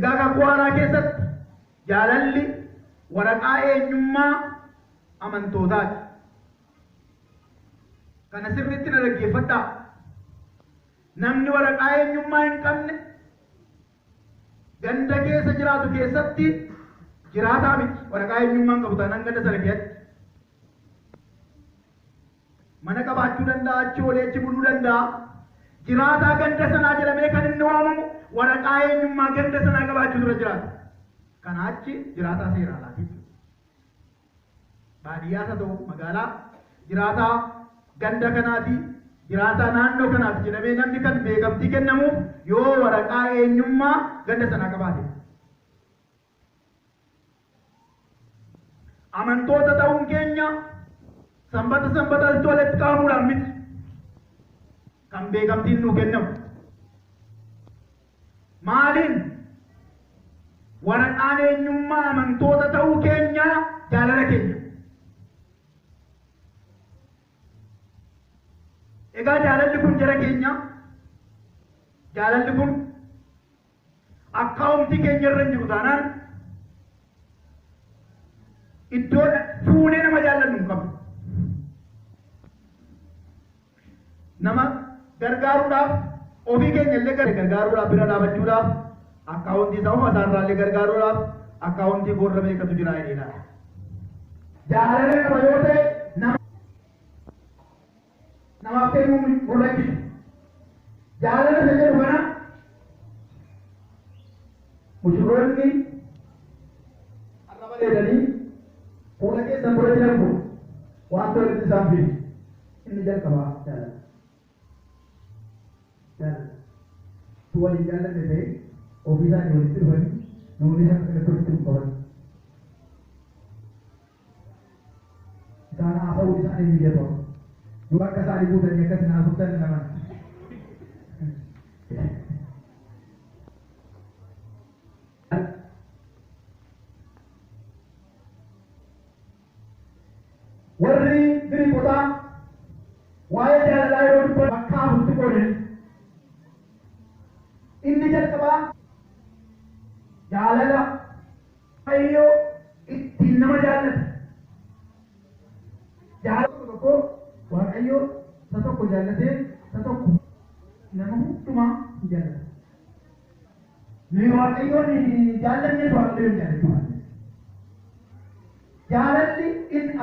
egaa kakuu haaraa keessatti jaalalli waraqaa eenyummaa amantootaati. Kana sirriitti na dhaggeeffadhaa. Namni waraqaa eenyummaa hin qabne ganda keessa jiraatu keessatti jiraataa miti. Waraqaa eenyummaa hin qabu taanaan ganda sana keessatti mana qabaachuu danda'a, achi oolee achi buluu danda'a. Jiraataa ganda sanaa jedhamee kan inni waamamu waraqaa eenyummaa ganda sanaa qabaachuu dura jiraata. Kana achi jiraataa seeraa laati. Baadiyyaas haa ta'u magaalaa jiraataa ganda kanaati, jiraataa naannoo kanaati jedhamee namni kan beekamtii kennamuuf yoo waraqaa eenyummaa ganda sanaa qabaate. Amantoota ta'uun keenya sanbata walitti qabamuudhaan miti kan beekamtiin nuu kennamu. Maaliin? Waraqaan eenyummaa amantoota ta'uu keenya jaalala keenya. Egaa jaalalli kun jara keenya, jaalalli kun akkaawuntii keenya irra hin jiru taanaan iddoo fuunee nama jaallannu hin qabnu. Nama gargaaruudhaaf ofii keenya illee gargaaruudhaaf bira dhaabachuudhaaf akkaawuntii isaa ofii isaarraallee gargaaruudhaaf akkaawuntii gorra meeqatu jira jedheedha. Jaalala nama yoo ta'e namaaf kennuu murteessu. Jaalala isa jedhu kana mushurroonni arraba dheedanii fuula keessan dura jiran kun waan walitti isaan fidu. Inni jalqabaa jaalala. Tu waliin jaallanne ta'e ofii isaanii walitti dhufanii namoonni isa kana tolchuuf qaban. Isaan haasa'uu isaanii mijatu. Yoo akka isaanii buutanii akkas naasoftan naman. Warri Giriikotaa waa'ee jaalalaa yeroo dubbatu bakka afuritti qoodan. Inni jalqabaa jaalala Waaqayyo ittiin nama jaallata. Jaalala tokko Waaqayyo isa tokko jaallatee isa tokko nama hundumaa hin jaallata. Nuyi Waaqayyoon jaallanneetu Waaqayyoon jaallatu. Jaalalli inni